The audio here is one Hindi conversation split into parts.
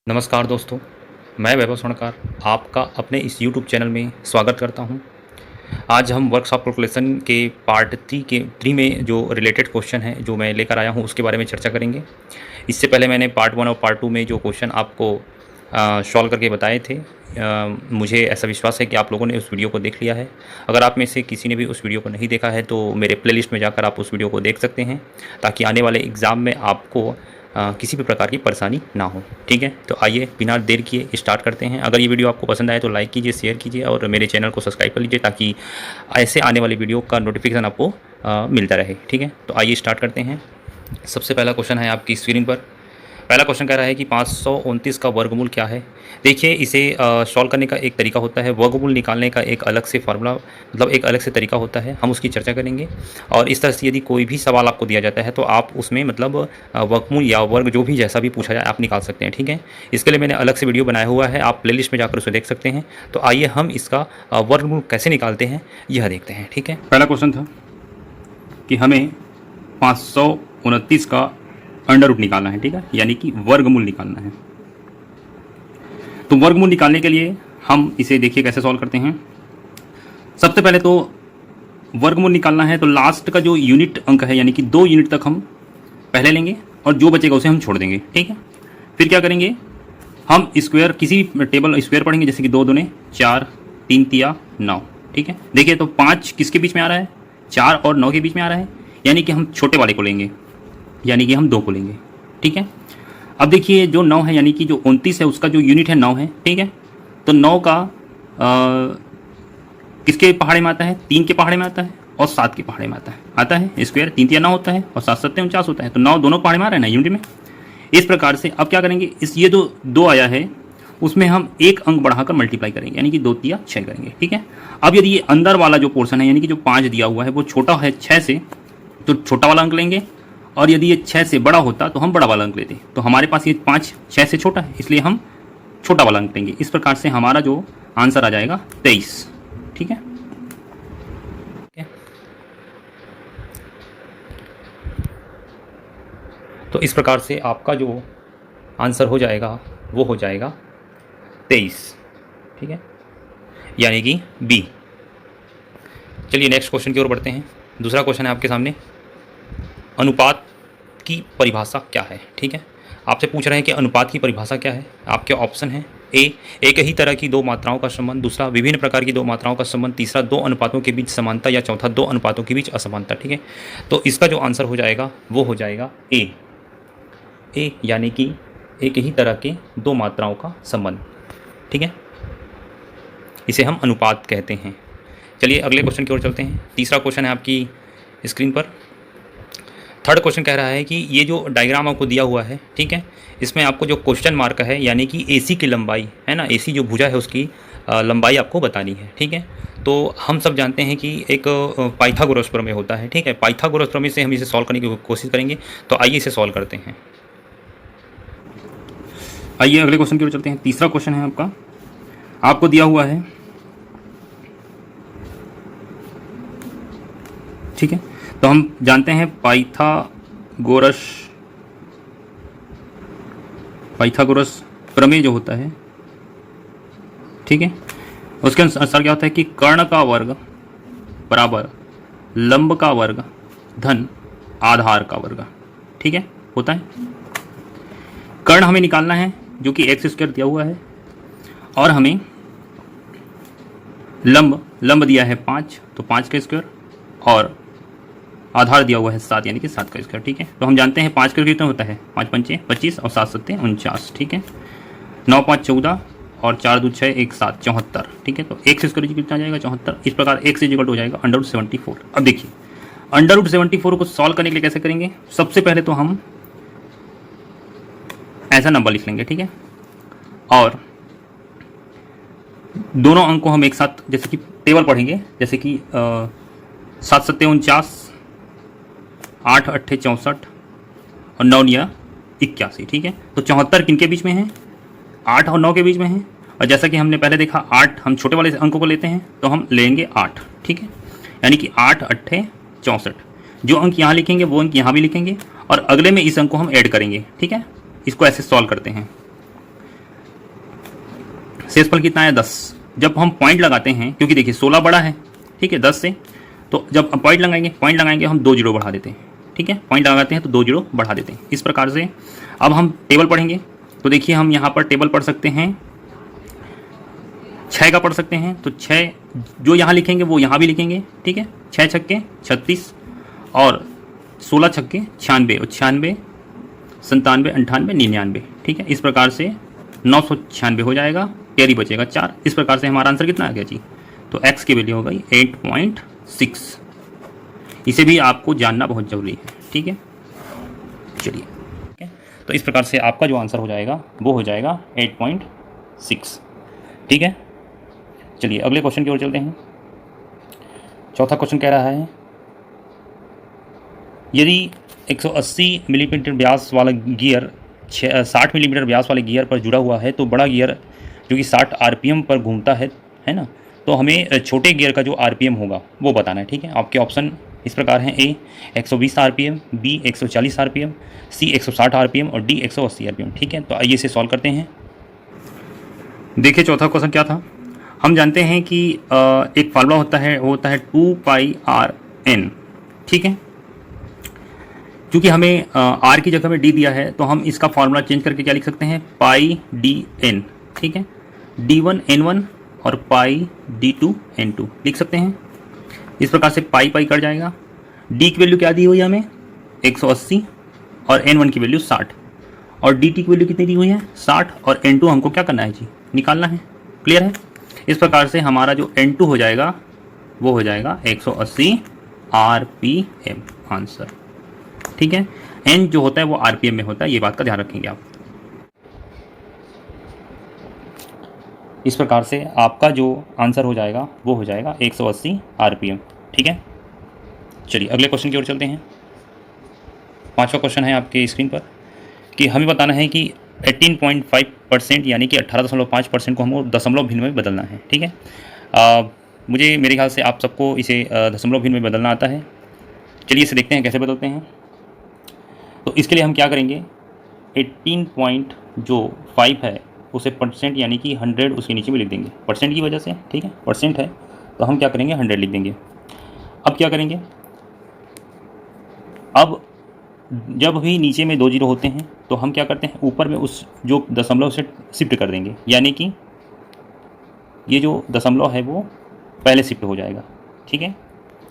नमस्कार दोस्तों, मैं वैभव स्वर्णकार आपका अपने इस YouTube चैनल में स्वागत करता हूं। आज हम वर्कशॉप कैलकुलेशन के पार्ट 3 में जो रिलेटेड क्वेश्चन है जो मैं लेकर आया हूं उसके बारे में चर्चा करेंगे। इससे पहले मैंने पार्ट 1 और पार्ट 2 में जो क्वेश्चन आपको सॉल्व करके बताए थे, मुझे ऐसा विश्वास है कि आप लोगों ने उस वीडियो को देख लिया है। अगर आप में से किसी ने भी उस वीडियो को नहीं देखा है तो मेरे प्लेलिस्ट में जाकर आप उस वीडियो को देख सकते हैं, ताकि आने वाले एग्ज़ाम में आपको किसी भी प्रकार की परेशानी ना हो। ठीक है, तो आइए बिना देर किए स्टार्ट करते हैं। अगर ये वीडियो आपको पसंद आए तो लाइक कीजिए, शेयर कीजिए और मेरे चैनल को सब्सक्राइब कर लीजिए, ताकि ऐसे आने वाले वीडियो का नोटिफिकेशन आपको मिलता रहे। ठीक है, तो आइए स्टार्ट करते हैं। सबसे पहला क्वेश्चन है आपकी स्क्रीन पर। पहला क्वेश्चन कह रहा है कि 529 का वर्गमूल क्या है। देखिए, इसे सॉल्व करने का एक तरीका होता है, वर्गमूल निकालने का एक अलग से फार्मूला, मतलब एक अलग से तरीका होता है, हम उसकी चर्चा करेंगे। और इस तरह से यदि कोई भी सवाल आपको दिया जाता है तो आप उसमें मतलब वर्गमूल या वर्ग जो भी जैसा भी पूछा जाए आप निकाल सकते हैं। ठीक है, इसके लिए मैंने अलग से वीडियो बनाया हुआ है, आप प्लेलिस्ट में जाकर उसे देख सकते हैं। तो आइए हम इसका वर्गमूल कैसे निकालते हैं यह देखते हैं। ठीक है, पहला क्वेश्चन था कि हमें 529 का अंडर रूट निकालना है। ठीक है, यानी कि वर्गमूल निकालना है। तो वर्गमूल निकालने के लिए हम इसे देखिए कैसे सॉल्व करते हैं। सबसे पहले तो वर्गमूल निकालना है तो लास्ट का जो यूनिट अंक है, यानी कि 2 यूनिट तक हम पहले लेंगे और जो बचेगा उसे हम छोड़ देंगे। ठीक है, फिर क्या करेंगे, हम स्क्वायर किसी टेबल स्क्वायर पढ़ेंगे, जैसे कि 2 दूने 4, 3 तिया 9। ठीक है, देखिए तो 5 किसके बीच में आ रहा है, 4 और 9 के बीच में आ रहा है, यानी कि हम छोटे वाले को लेंगे, यानी कि हम 2 को लेंगे। ठीक है, अब देखिए जो 9 है, यानी कि जो 29 है उसका जो यूनिट है 9 है। ठीक है, तो 9 का किसके पहाड़े में आता है, 3 के पहाड़े में आता है और 7 के पहाड़े में आता है स्क्वायर 3 तिया 9 होता है और 7 7 49 होता है। तो 9 दोनों पहाड़े में आ रहा है ना यूनिट में। इस प्रकार से अब क्या करेंगे, इस ये जो 2 आया है उसमें हम एक अंक बढ़ाकर मल्टीप्लाई करेंगे, यानी कि 2 तिया 6 करेंगे। ठीक है, अब यदि ये अंदर वाला जो पोर्शन है, यानी कि जो 5 दिया हुआ है वो छोटा है 6 से, तो छोटा वाला अंक लेंगे, और यदि ये 6 से बड़ा होता तो हम बड़ा वाला अंक लेते। तो हमारे पास ये 5 6 से छोटा है, इसलिए हम छोटा वाला अंक लेंगे। इस प्रकार से हमारा जो आंसर आ जाएगा 23। ठीक है, तो इस प्रकार से आपका जो आंसर हो जाएगा वो हो जाएगा 23। ठीक है, यानी कि बी। चलिए नेक्स्ट क्वेश्चन की ओर बढ़ते हैं। दूसरा क्वेश्चन है आपके सामने, अनुपात की परिभाषा क्या है। ठीक है, आपसे पूछ रहे हैं कि अनुपात की परिभाषा क्या है। आपके ऑप्शन हैं, ए एक ही तरह की 2 मात्राओं का संबंध, दूसरा विभिन्न प्रकार की 2 मात्राओं का संबंध, तीसरा 2 अनुपातों के बीच समानता, या चौथा 2 अनुपातों के बीच असमानता। ठीक है, तो इसका जो आंसर हो जाएगा वो हो जाएगा ए, यानी कि एक ही तरह के 2 मात्राओं का संबंध। ठीक है, इसे हम अनुपात कहते हैं। चलिए अगले क्वेश्चन की ओर चलते हैं। तीसरा क्वेश्चन है आपकी स्क्रीन पर। थर्ड क्वेश्चन कह रहा है कि ये जो डायग्राम आपको दिया हुआ है, ठीक है, इसमें आपको जो क्वेश्चन मार्क है, यानी कि एसी की लंबाई है ना, एसी जो भुजा है उसकी लंबाई आपको बतानी है। ठीक है, तो हम सब जानते हैं कि एक पाइथागोरस प्रमेय होता है। ठीक है, पाइथागोरस प्रमेय से हम इसे सॉल्व करने की कोशिश करेंगे। तो आइए इसे सॉल्व करते हैं। आइए अगले क्वेश्चन की ओर चलते हैं। तीसरा क्वेश्चन है आपका, आपको दिया हुआ है। ठीक है, तो हम जानते हैं पाइथागोरस प्रमेय जो होता है, ठीक है, उसके अनुसार क्या होता है कि कर्ण का वर्ग बराबर लंब का वर्ग धन आधार का वर्ग। ठीक है, होता है। कर्ण हमें निकालना है जो कि एक्स स्क्वायर दिया हुआ है, और हमें लंब दिया है 5, तो 5 का स्क्वायर, और आधार दिया हुआ है 7, यानी कि 7 का स्क्वायर। ठीक है, तो हम जानते हैं 5 का कितना होता है, 5 पंचे 25 और 7 सत्ते 49। ठीक है, 9 5 14 और 4 2 6 1 7 74। ठीक है, तो एक्स स्क्वायर कितना आ जाएगा 74। इस प्रकार एक्स इक्वल हो जाएगा अंडर रूट 74। अब देखिए अंडर रूट 74 को सॉल्व करने के लिए कैसे करेंगे। सबसे पहले तो हम ऐसा नंबर लिख लेंगे। ठीक है, और दोनों अंक को हम एक साथ, जैसे कि टेबल पढ़ेंगे, जैसे कि 7 सत्ते 49, 8 अट्ठे 64 और 9 निया 81। ठीक है, तो 74 किनके बीच में है, 8 और 9 के बीच में है। और जैसा कि हमने पहले देखा 8 हम छोटे वाले अंकों को लेते हैं, तो हम लेंगे 8। ठीक है, यानी कि 8 अट्ठे 64। जो अंक यहाँ लिखेंगे वो अंक यहाँ भी लिखेंगे, और अगले में इस अंक को हम ऐड करेंगे। ठीक है, इसको ऐसे सॉल्व करते हैं। शेषफल कितना है 10। जब हम पॉइंट लगाते हैं, क्योंकि देखिए 16 बड़ा है, ठीक है 10 से, तो जब हम पॉइंट लगाएंगे हम 2 जीरो बढ़ा देते हैं, ठीक है, पॉइंट लगाते हैं तो 2 जीरो बढ़ा देते हैं। इस प्रकार से अब हम टेबल पढ़ेंगे, तो देखिए हम यहाँ पर टेबल पढ़ सकते हैं, 6 का पढ़ सकते हैं, तो 6 जो यहाँ लिखेंगे वो यहाँ भी लिखेंगे, ठीक है, 6 छक्के 36 और 16 छक्के 96 और 96 97 98 99, ठीक है। इस प्रकार से 996 हो जाएगा, कैरी बचेगा 4। इस प्रकार से हमारा आंसर कितना आ गया जी, तो x की वैल्यू हो गई 8.6। इसे भी आपको जानना बहुत ज़रूरी है, ठीक है। चलिए, ठीक है, तो इस प्रकार से आपका जो आंसर हो जाएगा वो हो जाएगा 8.6, ठीक है। चलिए अगले क्वेश्चन की ओर चलते हैं। चौथा क्वेश्चन कह रहा है, यदि 180 मिलीमीटर व्यास वाला गियर 60 मिलीमीटर व्यास वाले गियर पर जुड़ा हुआ है, तो बड़ा गियर जो कि 60 आरपीएम पर घूमता है ना, तो हमें छोटे गियर का जो आरपीएम होगा वो बताना है, ठीक है। आपके ऑप्शन इस प्रकार हैं, ए 120 आरपीएम, बी 140 आरपीएम, सी 160 आरपीएम और डी 180 आरपीएम, ठीक है। तो आइए इसे सॉल्व करते हैं। देखिए चौथा क्वेश्चन क्या था, हम जानते हैं कि एक फार्मूला होता है, वो होता है 2πRn, ठीक है। क्योंकि हमें r की जगह में d दिया है, तो हम इसका फार्मूला चेंज करके क्या लिख सकते हैं, पाई डी एन, ठीक है, d1 n1 और पाई d2 n2 लिख सकते हैं। इस प्रकार से पाई पाई कट जाएगा। d की वैल्यू क्या दी हुई है हमें 180 और n1 की वैल्यू 60 और dt की वैल्यू कितनी दी हुई है 60 और n2 हमको क्या करना है जी, निकालना है। क्लियर है। इस प्रकार से हमारा जो n2 हो जाएगा वो हो जाएगा 180 आरपीएम आंसर, ठीक है। n जो होता है वो आरपीएम में होता है, ये बात का ध्यान रखेंगे आप। इस प्रकार से आपका जो आंसर हो जाएगा वो हो जाएगा 180 आरपीएम, ठीक है। चलिए अगले क्वेश्चन की ओर चलते हैं। पांचवा क्वेश्चन है आपके स्क्रीन पर कि हमें बताना है कि 18.5% यानी कि 18.5% को हमको दशमलव भिन्न में बदलना है, ठीक है। मुझे मेरे ख्याल से आप सबको इसे दशमलव भिन्न में बदलना आता है। चलिए इसे देखते हैं कैसे बदलते हैं। तो इसके लिए हम क्या करेंगे, 18.5 है उसे परसेंट यानी कि 100 उसके नीचे में लिख देंगे, परसेंट की वजह से, ठीक है, परसेंट है तो हम क्या करेंगे 100 लिख देंगे। अब क्या करेंगे, अब जब भी नीचे में 2 जीरो होते हैं तो हम क्या करते हैं, ऊपर में उस जो दशमलव से शिफ्ट कर देंगे, यानी कि ये जो दशमलव है वो पहले शिफ्ट हो जाएगा, ठीक है।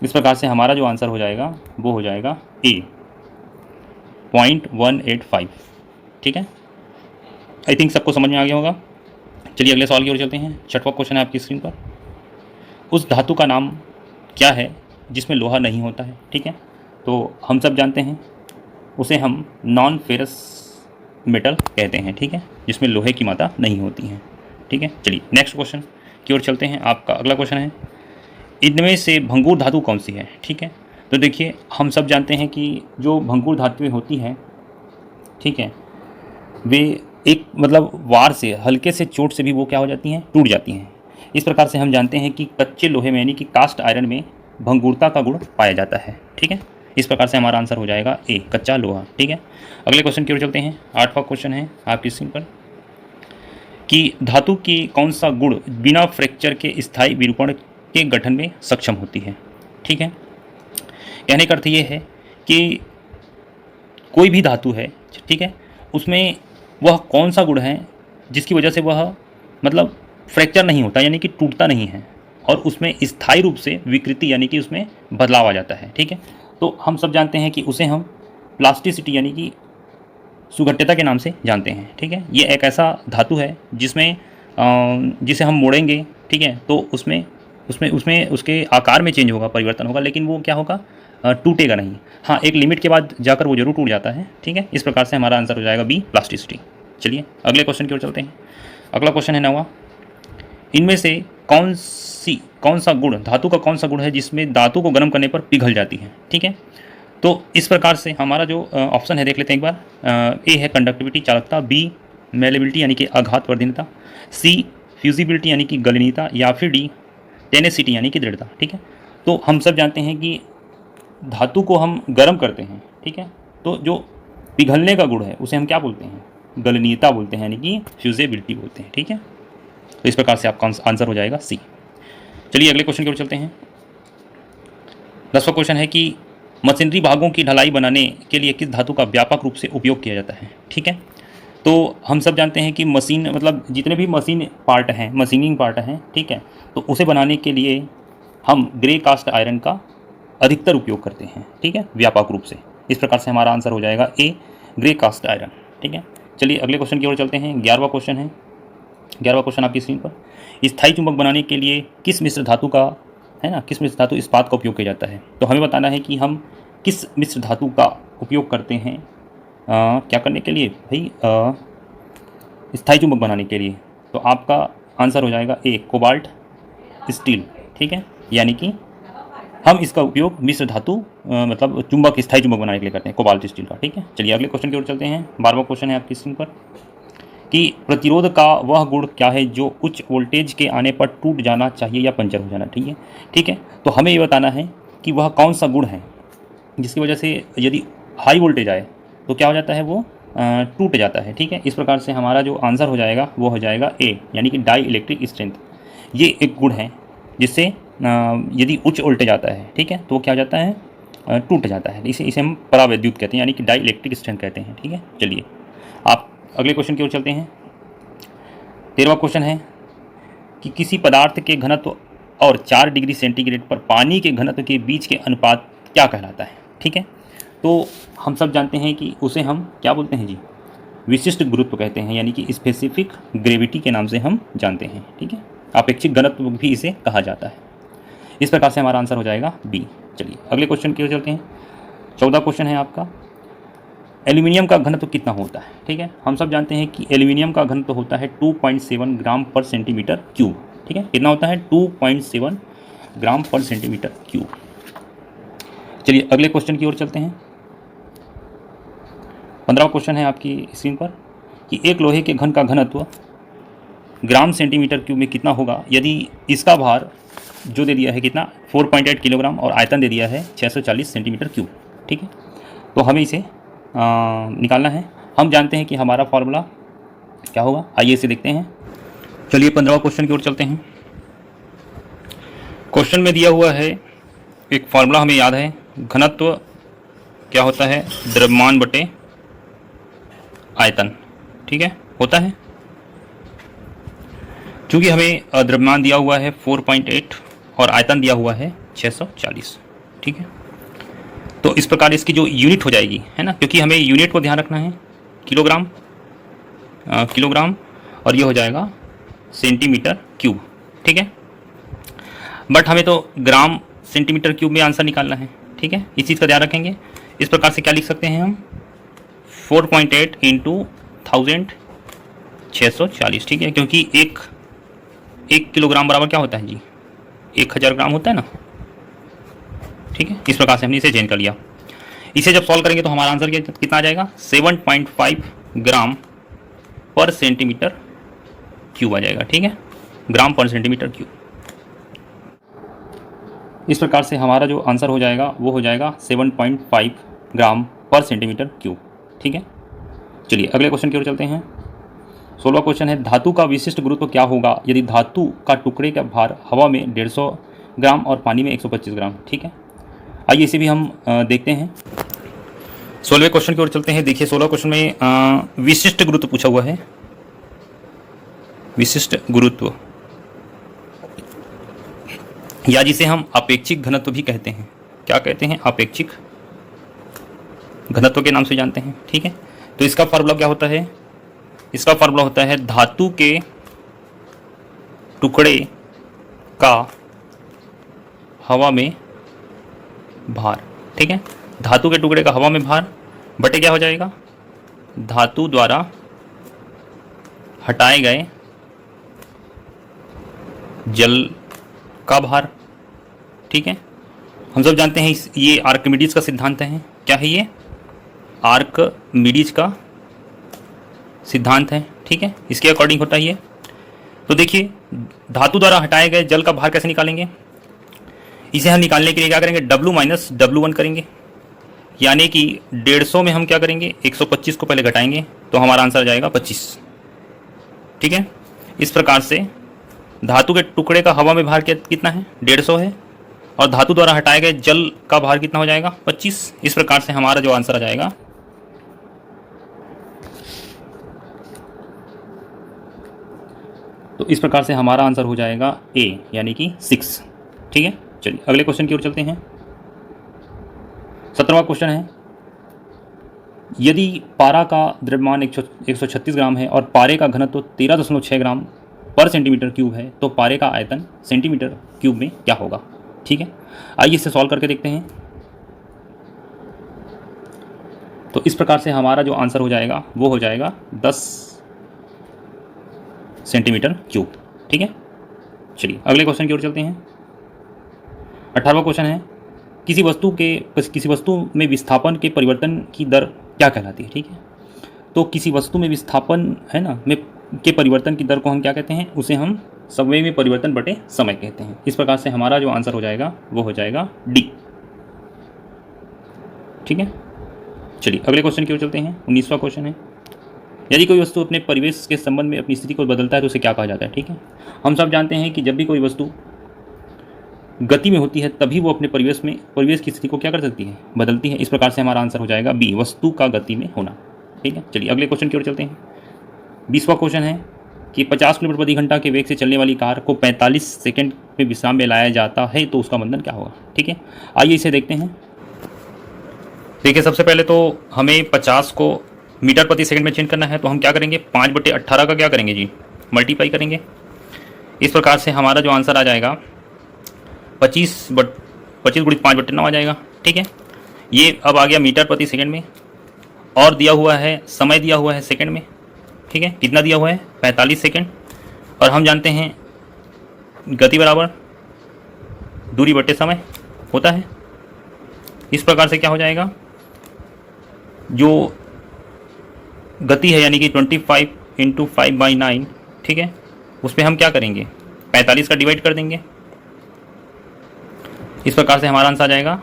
इस प्रकार से हमारा जो आंसर हो जाएगा वो हो जाएगा ए 0.185, ठीक है। आई थिंक सबको समझ में आ गया होगा। चलिए अगले सवाल की ओर चलते हैं। छठवां क्वेश्चन है आपकी स्क्रीन पर, उस धातु का नाम क्या है जिसमें लोहा नहीं होता है, ठीक है। तो हम सब जानते हैं उसे हम नॉन फेरस मेटल कहते हैं, ठीक है, जिसमें लोहे की मात्रा नहीं होती है, ठीक है। चलिए नेक्स्ट क्वेश्चन की ओर चलते हैं। आपका अगला क्वेश्चन है, इनमें से भंगुर धातु कौन सी है, ठीक है। तो देखिए हम सब जानते हैं कि जो भंगुर धातुएं होती हैं, ठीक है, वे एक मतलब वार से, हल्के से चोट से भी वो क्या हो जाती हैं, टूट जाती हैं। इस प्रकार से हम जानते हैं कि कच्चे लोहे में यानी कि कास्ट आयरन में भंगुरता का गुण पाया जाता है, ठीक है। इस प्रकार से हमारा आंसर हो जाएगा ए कच्चा लोहा, ठीक है। अगले क्वेश्चन की ओर चलते हैं। आठवां क्वेश्चन है आपकी स्क्रीन पर कि धातु की कौन सा गुण बिना फ्रैक्चर के स्थायी विरूपण के गठन में सक्षम होती है, ठीक है। कहने का अर्थ ये है कि कोई भी धातु है, ठीक है, उसमें वह कौन सा गुण है जिसकी वजह से वह मतलब फ्रैक्चर नहीं होता यानी कि टूटता नहीं है और उसमें स्थायी रूप से विकृति यानी कि उसमें बदलाव आ जाता है, ठीक है। तो हम सब जानते हैं कि उसे हम प्लास्टिसिटी यानी कि सुघट्यता के नाम से जानते हैं, ठीक है। ये एक ऐसा धातु है जिसमें जिसे हम मोड़ेंगे, ठीक है, तो उसमें उसके आकार में चेंज होगा, परिवर्तन होगा, लेकिन वो क्या होगा, टूटेगा नहीं। हाँ, एक लिमिट के बाद जाकर वो जरूर टूट जाता है, ठीक है। इस प्रकार से हमारा आंसर हो जाएगा बी प्लास्टिसिटी। चलिए अगले क्वेश्चन की ओर चलते हैं। अगला क्वेश्चन है 9वां, इनमें से कौन सा गुण, धातु का कौन सा गुण है जिसमें धातु को गर्म करने पर पिघल जाती है, ठीक है। तो इस प्रकार से हमारा जो ऑप्शन है देख लेते हैं एक बार। ए है कंडक्टिविटी चालकता, बी मेलेबिलिटी यानी कि आघात वर्धनीयता, सी फ्यूजिबिलिटी यानी कि गलनीयता, या फिर डी टेनेसिटी यानी कि दृढ़ता, ठीक है। तो हम सब जानते हैं कि धातु को हम गर्म करते हैं, ठीक है, तो जो पिघलने का गुण है उसे हम क्या बोलते हैं, गलनीयता बोलते हैं, यानी कि फ्यूजिबिलिटी बोलते हैं, ठीक है। तो इस प्रकार से आपका आंसर हो जाएगा सी। चलिए अगले क्वेश्चन की ओर चलते हैं। 10वां क्वेश्चन है कि मशीनरी भागों की ढलाई बनाने के लिए किस धातु का व्यापक रूप से उपयोग किया जाता है। ठीक है, तो हम सब जानते हैं कि मशीन मतलब जितने भी मशीन पार्ट हैं, मशीनिंग पार्ट हैं, ठीक है, तो उसे बनाने के लिए हम ग्रे कास्ट आयरन का अधिकतर उपयोग करते हैं। ठीक है, व्यापक रूप से। इस प्रकार से हमारा आंसर हो जाएगा ए, ग्रे कास्ट आयरन। ठीक है, चलिए अगले क्वेश्चन की ओर चलते हैं। 11वां क्वेश्चन है। 11वां क्वेश्चन आपकी स्क्रीन पर। स्थायी चुंबक बनाने के लिए किस मिश्र धातु का, है ना, किस मिश्र धातु इस्पात का उपयोग किया जाता है। तो हमें बताना है कि हम किस मिश्र धातु का उपयोग करते हैं क्या करने के लिए भाई, स्थायी चुंबक बनाने के लिए। तो आपका आंसर हो जाएगा ए, कोबाल्ट स्टील। ठीक है, यानी कि हम इसका उपयोग मिश्र धातु मतलब चुंबक, स्थायी चुंबक बनाने के लिए करते हैं, कोबाल्ट स्टील का। ठीक है, चलिए अगले क्वेश्चन की ओर चलते हैं। 12वां क्वेश्चन है आपकी स्क्रीन पर कि प्रतिरोध का वह गुण क्या है जो उच्च वोल्टेज के आने पर टूट जाना चाहिए या पंचर हो जाना। ठीक है, ठीक है, तो हमें ये बताना है कि वह कौन सा गुण है जिसकी वजह से यदि हाई वोल्टेज आए तो क्या हो जाता है, वो टूट जाता है। ठीक है, इस प्रकार से हमारा जो आंसर हो जाएगा वो हो जाएगा ए, यानी कि डाई इलेक्ट्रिक स्ट्रेंथ। ये एक गुण है जिससे यदि उच्च वोल्टेज आता है, ठीक है, तो वो क्या हो जाता है, टूट जाता है। इसे हम परावैद्युत कहते हैं, यानी कि डाई इलेक्ट्रिक स्ट्रेंथ कहते हैं। ठीक है, चलिए आप अगले क्वेश्चन की ओर चलते हैं। 13वां क्वेश्चन है कि किसी पदार्थ के घनत्व और 4 डिग्री सेंटीग्रेड पर पानी के घनत्व के बीच के अनुपात क्या कहलाता है। ठीक है, तो हम सब जानते हैं कि उसे हम क्या बोलते हैं जी, विशिष्ट गुरुत्व कहते हैं, यानी कि स्पेसिफिक ग्रेविटी के नाम से हम जानते हैं। ठीक है, अपेक्षिक घनत्व भी इसे कहा जाता है। इस प्रकार से हमारा आंसर हो जाएगा बी। चलिए अगले क्वेश्चन की ओर चलते हैं। 14 क्वेश्चन है आपका, एल्यूमिनियम का घनत्व कितना होता है। ठीक है, हम सब जानते हैं कि एल्यूमिनियम का घनत्व होता है 2.7 ग्राम पर सेंटीमीटर क्यूब। ठीक है, कितना होता है, 2.7 ग्राम पर सेंटीमीटर क्यूब। चलिए अगले क्वेश्चन की ओर चलते हैं। 15वां क्वेश्चन है आपकी स्क्रीन पर कि एक लोहे के घन का घनत्व ग्राम सेंटीमीटर क्यूब में कितना होगा यदि इसका भार जो दे दिया है कितना, 4.8 किलोग्राम, और आयतन दे दिया है 640 सेंटीमीटर क्यूब। ठीक है, तो हमें इसे निकालना है। हम जानते हैं कि हमारा फॉर्मूला क्या होगा, आइए इसे देखते हैं। चलिए 15वां क्वेश्चन की ओर चलते हैं। क्वेश्चन में दिया हुआ है एक फार्मूला, हमें याद है, घनत्व क्या होता है, द्रव्यमान बटे आयतन। ठीक है, होता है, चूंकि हमें द्रव्यमान दिया हुआ है 4.8 और आयतन दिया हुआ है 640। ठीक है, तो इस प्रकार इसकी जो यूनिट हो जाएगी, है ना, क्योंकि हमें यूनिट को ध्यान रखना है, किलोग्राम, किलोग्राम, और ये हो जाएगा सेंटीमीटर क्यूब। ठीक है, बट हमें तो ग्राम सेंटीमीटर क्यूब में आंसर निकालना है। ठीक है, इस चीज़ का ध्यान रखेंगे। इस प्रकार से क्या लिख सकते हैं हम, 4.8 इंटू 1000 640। ठीक है, क्योंकि एक किलोग्राम बराबर क्या होता है जी, 1000 ग्राम होता है ना। ठीक है, इस प्रकार से हमने इसे चेंज कर लिया। इसे जब सॉल्व करेंगे तो हमारा आंसर कितना आ जाएगा, 7.5 ग्राम पर सेंटीमीटर क्यूब आ जाएगा। ठीक है, ग्राम पर सेंटीमीटर क्यूब। इस प्रकार से हमारा जो आंसर हो जाएगा वो हो जाएगा 7.5 ग्राम पर सेंटीमीटर क्यूब। ठीक है, चलिए अगले क्वेश्चन की ओर चलते हैं। 16वां क्वेश्चन है, धातु का विशिष्ट गुरुत्व क्या होगा यदि धातु का टुकड़े का भार हवा में 150 ग्राम और पानी में 125 ग्राम। ठीक है, आइए इसे भी हम देखते हैं। 16वें क्वेश्चन की ओर चलते हैं। देखिए 16 क्वेश्चन में विशिष्ट गुरुत्व पूछा हुआ है, विशिष्ट गुरुत्व, या जिसे हम अपेक्षिक घनत्व भी कहते हैं। क्या कहते हैं, अपेक्षिक घनत्व के नाम से जानते हैं। ठीक है, तो इसका फार्मूला क्या होता है, इसका फार्मूला होता है धातु के टुकड़े का हवा में भार। ठीक है, धातु के टुकड़े का हवा में भार बटे क्या हो जाएगा, धातु द्वारा हटाए गए जल का भार। ठीक है, हम सब जानते हैं ये आर्किमिडीज का सिद्धांत है। क्या है ये, आर्किमिडीज का सिद्धांत है। ठीक है, इसके अकॉर्डिंग होता है ये। तो देखिए धातु द्वारा हटाए गए जल का भार कैसे निकालेंगे, इसे हम निकालने के लिए क्या करेंगे, W माइनस W1 करेंगे, यानी कि 150 में हम क्या करेंगे, 125 को पहले घटाएंगे तो हमारा आंसर आ जाएगा 25। ठीक है, इस प्रकार से धातु के टुकड़े का हवा में भार कितना है? 150 है। और धातु द्वारा हटाए गए जल का भार कितना हो जाएगा? 25। इस प्रकार से हमारा जो आंसर आ जाएगा तो इस प्रकार से हमारा आंसर हो जाएगा ए यानी कि 6। ठीक है, चलिए अगले क्वेश्चन की ओर चलते हैं। 17वां क्वेश्चन है, यदि पारा का द्रव्यमान 136 ग्राम है और पारे का घनत्व 13.6 ग्राम पर सेंटीमीटर क्यूब है तो पारे का आयतन सेंटीमीटर क्यूब में क्या होगा? ठीक है, आइए इसे सॉल्व करके देखते हैं। तो इस प्रकार से हमारा जो आंसर हो जाएगा वो हो जाएगा 10 सेंटीमीटर क्यूब। ठीक है, चलिए अगले क्वेश्चन की ओर चलते हैं। 18वां क्वेश्चन है, किसी वस्तु में विस्थापन के परिवर्तन की दर क्या कहलाती है? ठीक है, तो किसी वस्तु में विस्थापन है ना के परिवर्तन की दर को हम क्या कहते हैं? उसे हम समय में परिवर्तन बटे समय कहते हैं। इस प्रकार से हमारा जो आंसर हो जाएगा वो हो जाएगा डी। ठीक है, चलिए अगले क्वेश्चन की ओर चलते हैं। 19वां क्वेश्चन है, यदि कोई वस्तु अपने परिवेश के संबंध में अपनी स्थिति को बदलता है तो उसे क्या कहा जाता है? ठीक है, हम सब जानते हैं कि जब भी कोई वस्तु गति में होती है तभी वो अपने परिवेश की स्थिति को क्या कर सकती है? बदलती है। इस प्रकार से हमारा आंसर हो जाएगा बी, वस्तु का गति में होना। ठीक है, चलिए अगले क्वेश्चन की ओर चलते हैं। 20वां क्वेश्चन है कि 50 किलोमीटर प्रति घंटा के वेग से चलने वाली कार को 45 सेकंड में विश्राम में लाया जाता है तो उसका मंदन क्या होगा? ठीक है, आइए इसे देखते हैं। देखिए, सबसे पहले तो हमें 50 को मीटर प्रति सेकंड में चेंज करना है, तो हम क्या करेंगे? 5/18 का क्या करेंगे जी? मल्टीप्लाई करेंगे। इस प्रकार से हमारा जो आंसर आ जाएगा 25 गुणित 5/9 आ जाएगा। ठीक है, ये अब आ गया मीटर प्रति सेकंड में और दिया हुआ है समय, दिया हुआ है सेकंड में। ठीक है, कितना दिया हुआ है? 45 सेकंड। और हम जानते हैं गति बराबर दूरी बटे समय होता है। इस प्रकार से क्या हो जाएगा? जो गति है यानी कि 25 × 5/9, ठीक है, उसमें हम क्या करेंगे? 45 का डिवाइड कर देंगे। इस प्रकार से हमारा आंसर आ जाएगा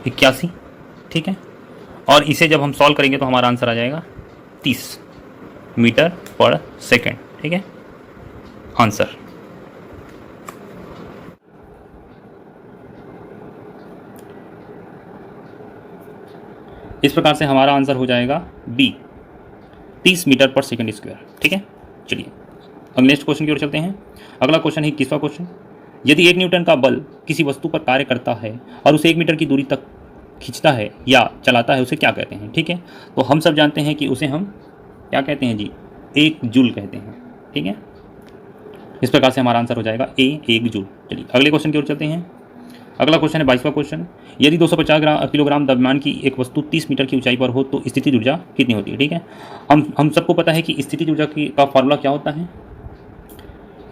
81। ठीक है, और इसे जब हम सॉल्व करेंगे तो हमारा आंसर आ जाएगा 30 मीटर पर सेकेंड। ठीक है, आंसर। इस प्रकार से हमारा आंसर हो जाएगा बी, 30 मीटर पर सेकेंड स्क्वायर। ठीक है, चलिए अब नेक्स्ट क्वेश्चन की ओर चलते हैं। अगला क्वेश्चन है 21वां क्वेश्चन, यदि 1 न्यूटन का बल किसी वस्तु पर कार्य करता है और उसे 1 मीटर की दूरी तक खींचता है या चलाता है, उसे क्या कहते हैं? ठीक है, तो हम सब जानते हैं कि उसे हम क्या कहते हैं जी? 1 जूल कहते हैं। ठीक है, इस प्रकार से हमारा आंसर हो जाएगा ए, 1 जूल। चलिए अगले क्वेश्चन की ओर चलते हैं। अगला क्वेश्चन है 22वां क्वेश्चन, यदि 250 किलोग्राम द्रव्यमान की एक वस्तु 30 मीटर की ऊंचाई पर हो तो स्थितिज ऊर्जा कितनी होती है? ठीक है, हम सबको पता है कि स्थितिज ऊर्जा का फॉर्मूला क्या होता है?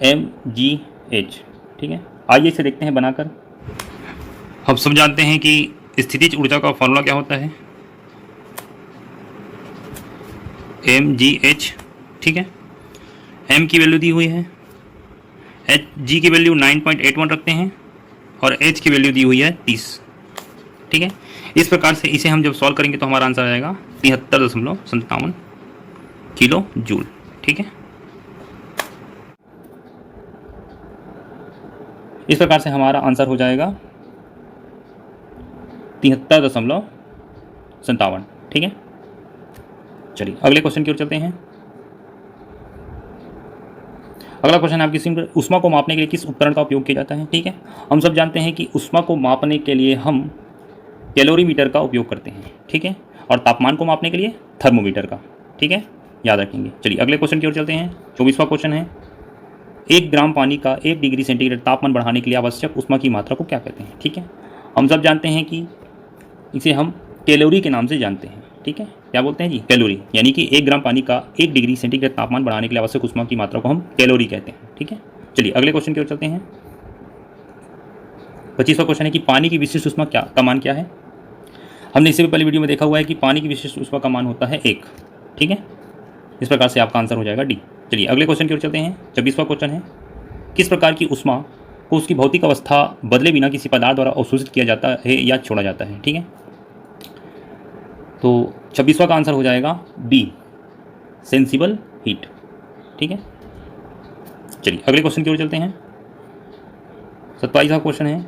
mgh। ठीक है, आइए इसे देखते हैं बनाकर। हम सब जानते हैं कि स्थितिज ऊर्जा का फॉर्मूला क्या होता है? mgh। ठीक है, m की वैल्यू दी हुई है, g की वैल्यू 9.81 रखते हैं और h की वैल्यू दी हुई है 30। ठीक है, इस प्रकार से इसे हम जब सॉल्व करेंगे तो हमारा आंसर आ जाएगा 73.57 किलो जूल। ठीक है, इस प्रकार से हमारा आंसर हो जाएगा 73.57। ठीक है, चलिए अगले क्वेश्चन की ओर चलते हैं। अगला क्वेश्चन है आपकी स्क्रीन पर, ऊष्मा को मापने के लिए किस उपकरण का उपयोग किया जाता है? ठीक है, हम सब जानते हैं कि ऊष्मा को मापने के लिए हम कैलोरीमीटर का उपयोग करते हैं। ठीक है, और तापमान को मापने के लिए थर्मोमीटर का। ठीक है, याद रखेंगे। चलिए अगले क्वेश्चन की ओर चलते हैं। 24वां क्वेश्चन है, 1 ग्राम पानी का 1 डिग्री सेंटीग्रेड तापमान बढ़ाने के लिए आवश्यक ऊष्मा की मात्रा को क्या कहते हैं? ठीक है, हम सब जानते हैं कि इसे हम कैलोरी के नाम से जानते हैं। ठीक है, क्या बोलते हैं जी? कैलोरी, यानी कि 1 ग्राम पानी का 1 डिग्री सेंटीग्रेड तापमान बढ़ाने के लिए आवश्यक ऊष्मा की मात्रा को हम कैलोरी कहते हैं। ठीक है, चलिए अगले क्वेश्चन की ओर चलते हैं। 25वां क्वेश्चन है कि पानी की विशिष्ट ऊष्मा का मान क्या है? हमने इससे भी पहले वीडियो में देखा हुआ है कि पानी की विशिष्ट ऊष्मा का मान होता है 1। ठीक है, इस प्रकार से आपका आंसर हो जाएगा डी। चलिए अगले क्वेश्चन की ओर चलते हैं। 26वां क्वेश्चन है, किस प्रकार की ऊष्मा को उसकी भौतिक अवस्था बदले बिना किसी पदार्थ द्वारा अवशोषित किया जाता है या छोड़ा जाता है? ठीक है, तो 26वां का आंसर हो जाएगा बी, सेंसिबल हीट। ठीक है, चलिए अगले क्वेश्चन की ओर चलते हैं। 27वां क्वेश्चन है,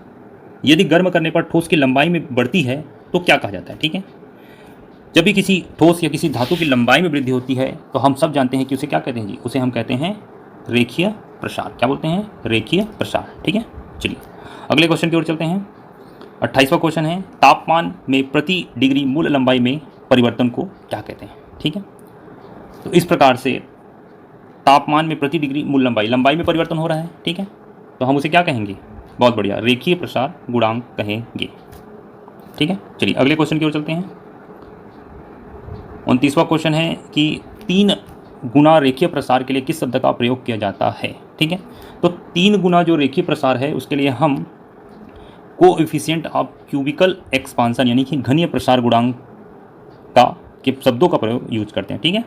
यदि गर्म करने पर ठोस की लंबाई में बढ़ती है तो क्या कहा जाता है। ठीक है, जब भी किसी ठोस या किसी धातु की लंबाई में वृद्धि होती है तो हम सब जानते हैं कि उसे क्या कहते हैं जी, उसे हम कहते हैं रेखीय प्रसार। क्या बोलते हैं? रेखीय प्रसार। ठीक है, चलिए अगले क्वेश्चन की ओर चलते हैं। 28वां क्वेश्चन है, तापमान में प्रति डिग्री मूल लंबाई में परिवर्तन को क्या कहते हैं। ठीक है, तो इस प्रकार से तापमान में प्रति डिग्री मूल लंबाई में परिवर्तन हो रहा है। ठीक है, तो हम उसे क्या कहेंगे? बहुत बढ़िया, रेखीय प्रसार गुणांक कहेंगे। ठीक है, चलिए अगले क्वेश्चन की ओर चलते हैं। 29वां क्वेश्चन है कि 3 गुना रेखीय प्रसार के लिए किस शब्द का प्रयोग किया जाता है। ठीक है, तो 3 गुना जो रेखीय प्रसार है उसके लिए हम कोएफिशिएंट ऑफ क्यूबिकल एक्सपांसन यानी कि घनीय प्रसार गुणांक के शब्दों का प्रयोग यूज करते हैं। ठीक है,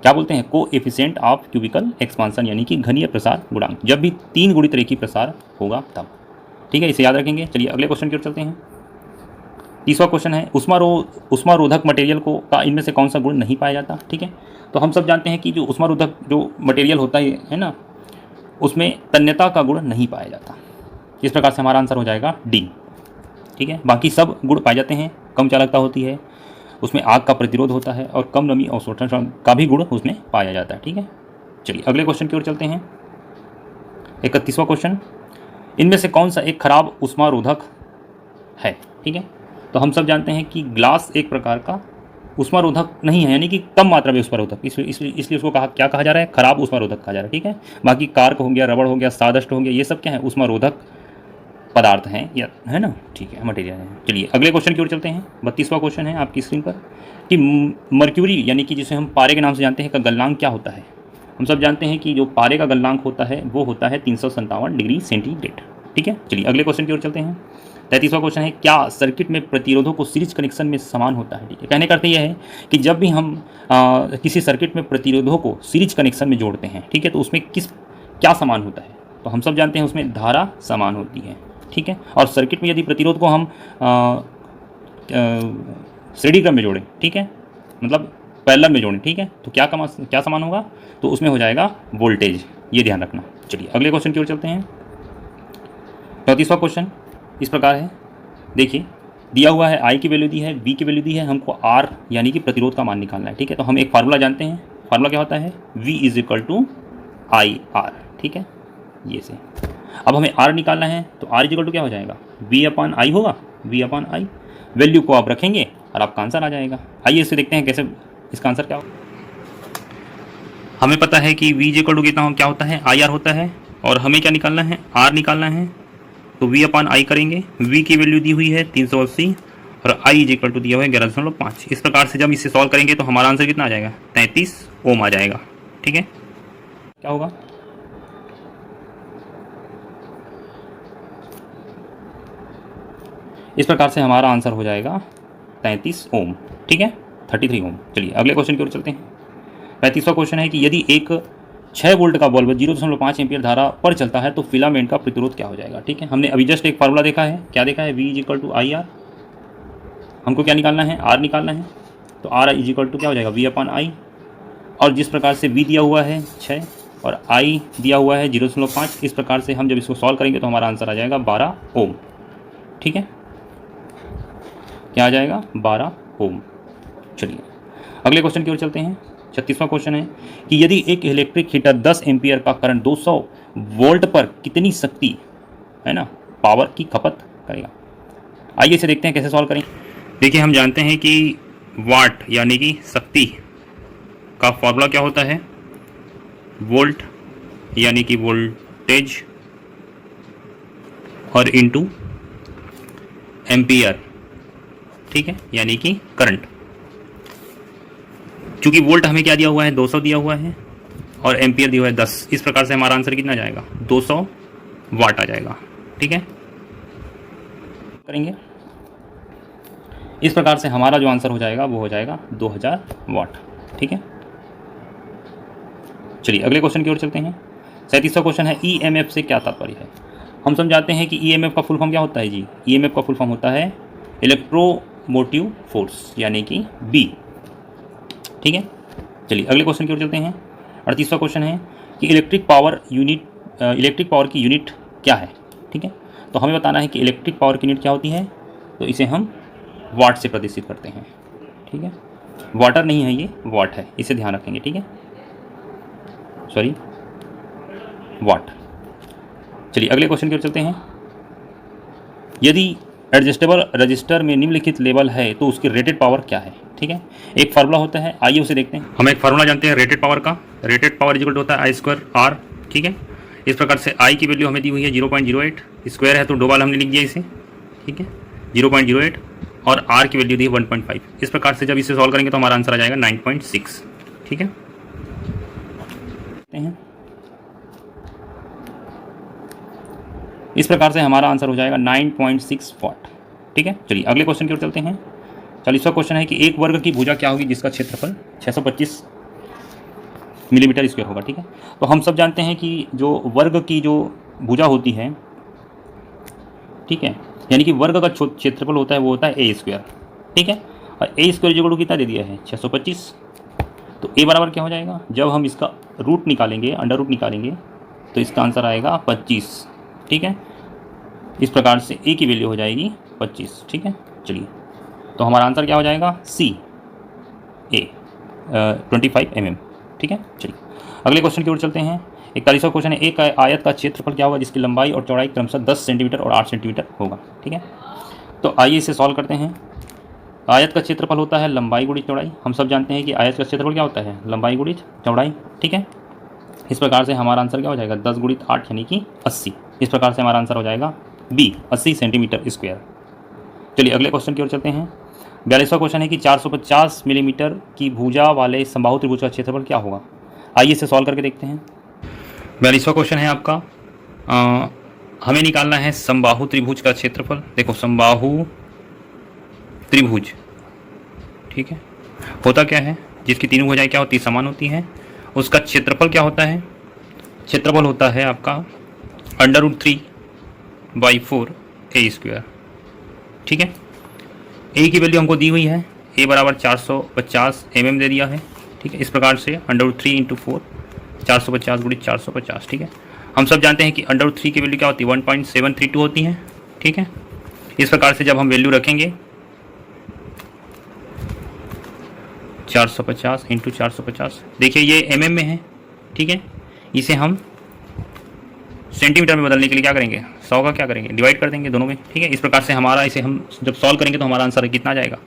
क्या बोलते हैं? कोएफिशिएंट ऑफ क्यूबिकल एक्सपांसन यानी कि घनीय प्रसार गुणांक, जब भी 3 गुणित रेखीय प्रसार होगा तब। ठीक है, इसे याद रखेंगे। चलिए अगले क्वेश्चन की ओर चलते हैं। 30वां क्वेश्चन है, उष्मारोधक मटेरियल का इनमें से कौन सा गुण नहीं पाया जाता। ठीक है, तो हम सब जानते हैं कि जो उष्मारोधक जो मटेरियल होता है ना, उसमें तन्यता का गुण नहीं पाया जाता। इस प्रकार से हमारा आंसर हो जाएगा डी। ठीक है, बाकी सब गुण पाए जाते हैं। कम चालकता होती है, उसमें आग का प्रतिरोध होता है और कम नमी और शोषण का भी गुण उसमें पाया जाता है। ठीक है, चलिए अगले क्वेश्चन की ओर चलते हैं। 31वां क्वेश्चन, इनमें से कौन सा एक खराब उष्मारोधक है। ठीक है, तो हम सब जानते हैं कि ग्लास एक प्रकार का उष्मारोधक नहीं है, यानी कि कम मात्रा में उष्मारोधक, इसलिए उसको क्या कहा जा रहा है? खराब उष्मारोधक कहा जा रहा है। ठीक है, बाकी कार्क हो गया, रबड़ हो गया, सादस्ट हो गया, ये सब क्या है? उष्मारोधक पदार्थ हैं या है ना। ठीक है, मटेरियल है। चलिए अगले क्वेश्चन की ओर चलते हैं। 32वां क्वेश्चन है आपकी स्क्रीन पर कि मर्क्यूरी यानी कि जिसे हम पारे के नाम से जानते हैं का गलनांक क्या होता है। हम सब जानते हैं कि जो पारे का गलनांक होता है वो होता है 357 डिग्री सेंटीग्रेड। ठीक है, चलिए अगले क्वेश्चन की ओर चलते हैं। 33वां क्वेश्चन है, क्या सर्किट में प्रतिरोधों को सीरीज कनेक्शन में समान होता है। ठीक है, कहने का अर्थ यह है कि जब भी हम किसी सर्किट में प्रतिरोधों को सीरीज कनेक्शन में जोड़ते हैं, ठीक है, तो उसमें क्या समान होता है। तो हम सब जानते हैं उसमें धारा समान होती है। ठीक है, और सर्किट में यदि प्रतिरोध को हम श्रेणी क्रम में जोड़ें, ठीक है, मतलब पैरेलल में जोड़ें, ठीक है, तो क्या समान होगा? तो उसमें हो जाएगा वोल्टेज। ये ध्यान रखना। चलिए अगले क्वेश्चन की ओर चलते हैं। 34वां क्वेश्चन इस प्रकार है, देखिए दिया हुआ है I की वैल्यू दी है, V की वैल्यू दी है, हमको R यानी कि प्रतिरोध का मान निकालना है। ठीक है, तो हम एक फार्मूला जानते हैं। फार्मूला क्या होता है? V = IR। ठीक है, ये से अब हमें R निकालना है, तो R = क्या हो जाएगा? V/I होगा। V/I वैल्यू को आप रखेंगे और आपका आंसर आ जाएगा। आइए इसे देखते हैं कैसे इसका आंसर क्या होगा। हमें पता है कि V कितना क्या होता है? IR होता है, और हमें क्या निकालना है? R निकालना है। तो V/I करेंगे। V की वैल्यू दी हुई है 380 और I = दिया हुआ है 11.5। इस प्रकार से जब इसे सॉल्व करेंगे तो हमारा आंसर कितना आ जाएगा? 33 ओम आ जाएगा। ठीक है, क्या होगा? इस प्रकार से हमारा आंसर हो जाएगा 33 ओम। ठीक है, 33 ओम। चलिए अगले क्वेश्चन की ओर चलते हैं। 35वां क्वेश्चन है कि यदि एक 6 वोल्ट का बल्ब 0.5 एम्पियर धारा पर चलता है तो फिलामेंट का प्रतिरोध क्या हो जाएगा। ठीक है, हमने अभी जस्ट एक फार्मूला देखा है। क्या देखा है? V = IR। हमको क्या निकालना है? R निकालना है। तो R = क्या हो जाएगा? V/I। और जिस प्रकार से V दिया हुआ है 6 और I दिया हुआ है 0.5, इस प्रकार से हम जब इसको सॉल्व करेंगे तो हमारा आंसर आ जाएगा 12 ओम। ठीक है, क्या आ जाएगा? 12 ओम। चलिए अगले क्वेश्चन की ओर चलते हैं। 36वां क्वेश्चन है कि यदि एक इलेक्ट्रिक हीटर 10 एम्पियर का करंट 200 वोल्ट पर कितनी शक्ति है ना पावर की खपत करेगा। आइए इसे देखते हैं कैसे सॉल्व करेंगे। देखिए हम जानते हैं कि वाट यानी कि शक्ति का फॉर्मूला क्या होता है? वोल्ट यानी कि वोल्टेज और इनटू एम्पियर। ठीक है, यानी कि करंट। चूंकि वोल्ट हमें क्या दिया हुआ है? 200 दिया हुआ है और एम्पियर दिया हुआ है 10। इस प्रकार से हमारा आंसर कितना जाएगा? 200 वाट आ जाएगा। ठीक है, करेंगे इस प्रकार से हमारा जो आंसर हो जाएगा वो हो जाएगा 2000 वाट। ठीक है, चलिए अगले क्वेश्चन की ओर चलते हैं। 37वां क्वेश्चन है EMF से क्या तात्पर्य है। हम समझाते हैं कि EMF का फुल फॉर्म क्या होता है जी। EMF का फुल फॉर्म होता है इलेक्ट्रोमोटिव फोर्स यानी कि B। ठीक है, चलिए अगले क्वेश्चन की ओर चलते हैं। 38वां क्वेश्चन है कि इलेक्ट्रिक पावर की यूनिट क्या है, ठीक है। तो हमें बताना है कि इलेक्ट्रिक पावर की यूनिट क्या होती है, तो इसे हम वाट से प्रदर्शित करते हैं, ठीक है। वाटर नहीं है, ये वाट है, इसे ध्यान रखेंगे, ठीक है, सॉरी वाट। चलिए अगले क्वेश्चन की ओर चलते हैं। यदि एडजस्टेबल रजिस्टर में निम्नलिखित लेवल है तो उसकी रेटेड पावर क्या है, ठीक है। एक फार्मूला होता है, आइए उसे देखते हैं। हम एक फार्मूला जानते हैं रेटेड पावर का। रेटेड पावर इक्वल होता है आई स्क्वायर आर, ठीक है। इस प्रकार से आई की वैल्यू हमें दी हुई है 0.08, स्क्वायर है तो दो बार हमने लिख दिया इसे, ठीक है, 0.08, और आर की वैल्यू दी है 1.5। इस प्रकार से जब इसे सॉल्व करेंगे तो हमारा आंसर आ जाएगा 9.6, ठीक है। इस प्रकार से हमारा आंसर हो जाएगा 9.6 वाट, ठीक है। चलिए अगले क्वेश्चन की ओर चलते हैं। 40वां क्वेश्चन है कि एक वर्ग की भुजा क्या होगी जिसका क्षेत्रफल 625 मिलीमीटर स्क्वायर होगा, ठीक है। तो हम सब जानते हैं कि जो वर्ग की जो भुजा होती है, ठीक है, यानी कि वर्ग का क्षेत्रफल होता है वो होता है ए स्क्वायर, ठीक है। और ए स्क्वायर जो कितना दे दिया है 625, तो ए बराबर क्या हो जाएगा, जब हम इसका रूट निकालेंगे, अंडर रूट निकालेंगे, तो इसका आंसर आएगा 25, ठीक है। इस प्रकार से ए की वैल्यू हो जाएगी 25, ठीक है। चलिए तो हमारा आंसर क्या हो जाएगा, सी ए 25 mm, ठीक है। चलिए अगले क्वेश्चन की ओर चलते हैं। 41वां क्वेश्चन है, एक आयत का क्षेत्रफल क्या होगा जिसकी लंबाई और चौड़ाई क्रमशः 10 सेंटीमीटर और 8 सेंटीमीटर होगा, ठीक है। तो आइए इसे सॉल्व करते हैं। आयत का क्षेत्रफल होता है लंबाई गुणित चौड़ाई। हम सब जानते हैं कि आयत का क्षेत्रफल क्या होता है, लंबाई गुणित चौड़ाई, ठीक है। इस प्रकार से हमारा आंसर क्या हो जाएगा, 10 गुणित 8 यानी कि 80। इस प्रकार से हमारा आंसर हो जाएगा बी 80 सेंटीमीटर स्क्वायर। चलिए अगले क्वेश्चन की ओर चलते हैं। 42वां क्वेश्चन है कि 450 मिलीमीटर की भुजा वाले समबाहु त्रिभुज का क्षेत्रफल क्या होगा। आइए इसे सॉल्व करके देखते हैं। 42वां क्वेश्चन है आपका, हमें निकालना है समबाहु त्रिभुज का क्षेत्रफल। देखो समबाहु त्रिभुज, ठीक है, होता क्या है, जिसकी तीनों भुजाएं क्या होती है, समान होती हैं, उसका क्षेत्रफल क्या होता है, क्षेत्रफल होता है आपका √3/4 ए स्क्वायर, ठीक है। ए की वैल्यू हमको दी हुई है, ए बराबर 450 mm दे दिया है, ठीक है। इस प्रकार से √3 × 4 450 गुणित 450, ठीक है। हम सब जानते हैं कि √3 की वैल्यू क्या होती है, 1.732 होती है, ठीक है। इस प्रकार से जब हम वैल्यू रखेंगे 450 × 450, देखिए ये mm में है, ठीक है। इसे हम सेंटीमीटर में बदलने के लिए क्या करेंगे, 100 का क्या करेंगे, डिवाइड कर देंगे दोनों में, ठीक है। इस प्रकार से हमारा इसे हम जब सॉल्व करेंगे तो हमारा आंसर कितना आ जाएगा,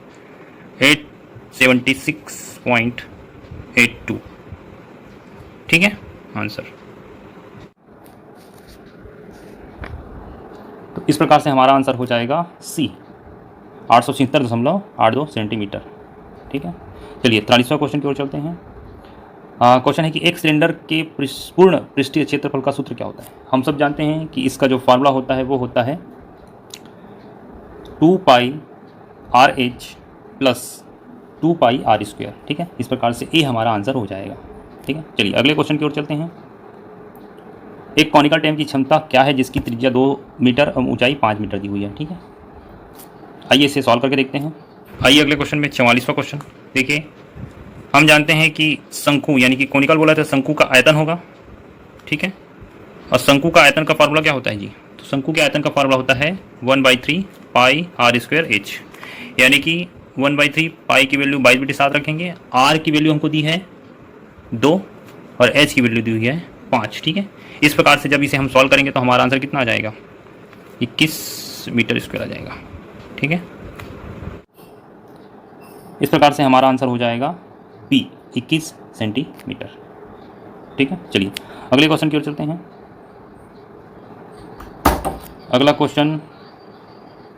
876.82, ठीक है आंसर। तो इस प्रकार से हमारा आंसर हो जाएगा सी 876.82 सेंटीमीटर, ठीक है। चलिए 43वां क्वेश्चन की ओर चलते हैं। क्वेश्चन है कि एक सिलेंडर के पूर्ण पृष्ठीय क्षेत्रफल का सूत्र क्या होता है। हम सब जानते हैं कि इसका जो फार्मूला होता है वो होता है 2πRh + 2πr², ठीक है। इस प्रकार से ए हमारा आंसर हो जाएगा, ठीक है। चलिए अगले क्वेश्चन की ओर चलते हैं। एक कॉनिकल टैंक की क्षमता क्या है जिसकी त्रिज्या 2 मीटर और ऊंचाई 5 मीटर दी हुई है, ठीक है। आइए इसे सॉल्व करके देखते हैं। आइए अगले क्वेश्चन में 44वां क्वेश्चन देखिए। हम जानते हैं कि शंकु यानी कि कोनिकल बोला था, शंकु का आयतन होगा, ठीक है। और शंकु का आयतन का फार्मूला क्या होता है जी, तो शंकु के आयतन का फार्मूला होता है 1/3 πr²h, यानी कि 1/3 पाई की वैल्यू 22/7 रखेंगे, आर की वैल्यू हमको दी है 2 और एच की वैल्यू दी हुई है 5, ठीक है। इस प्रकार से जब इसे हम सॉल्व करेंगे तो हमारा आंसर कितना आ जाएगा, 21 मीटर स्क्वायर आ जाएगा, ठीक है। इस प्रकार से हमारा आंसर हो जाएगा बी 21 सेंटीमीटर, ठीक है। चलिए अगले क्वेश्चन की ओर चलते हैं। अगला क्वेश्चन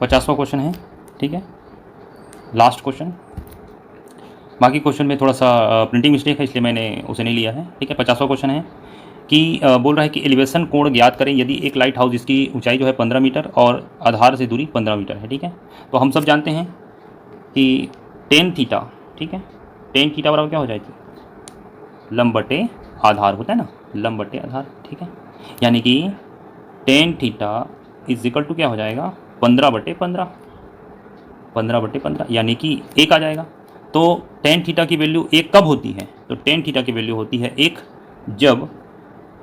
50वां क्वेश्चन है, ठीक है, लास्ट क्वेश्चन। बाकी क्वेश्चन में थोड़ा सा प्रिंटिंग मिस्टेक है इसलिए मैंने उसे नहीं लिया है, ठीक है। 50वां क्वेश्चन है कि बोल रहा है कि एलिवेशन कोण ज्ञात करें यदि एक लाइट हाउस जिसकी ऊंचाई जो है 15 मीटर और आधार से दूरी 15 मीटर है, ठीक है। तो हम सब जानते हैं कि tan थीटा, ठीक है, tan थीटा बराबर क्या हो जाएगी, लंब बटे आधार होता है ना, लंब बटे आधार, ठीक है। यानी कि tan थीटा = क्या हो जाएगा, 15/15, 15/15 यानी कि 1 आ जाएगा। तो tan थीटा की वैल्यू 1 कब होती है, तो tan थीटा की वैल्यू होती है 1 जब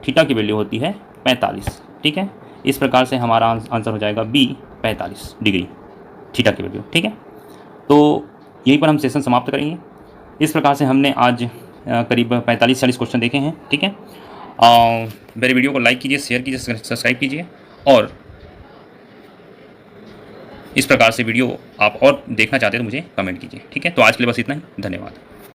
थीटा की वैल्यू होती है 45। ठीक है, इस प्रकार से हमारा आंसर हो जाएगा बी 45 डिग्री थीटा की वैल्यू। ठीक है, तो यहीं पर हम सेशन समाप्त करेंगे। इस प्रकार से हमने आज करीब 45-40 क्वेश्चन देखे हैं। ठीक है, मेरे वीडियो को लाइक कीजिए, शेयर कीजिए, सब्सक्राइब कीजिए, और इस प्रकार से वीडियो आप और देखना चाहते हैं तो मुझे कमेंट कीजिए। ठीक है, तो आज के लिए बस इतना ही, धन्यवाद।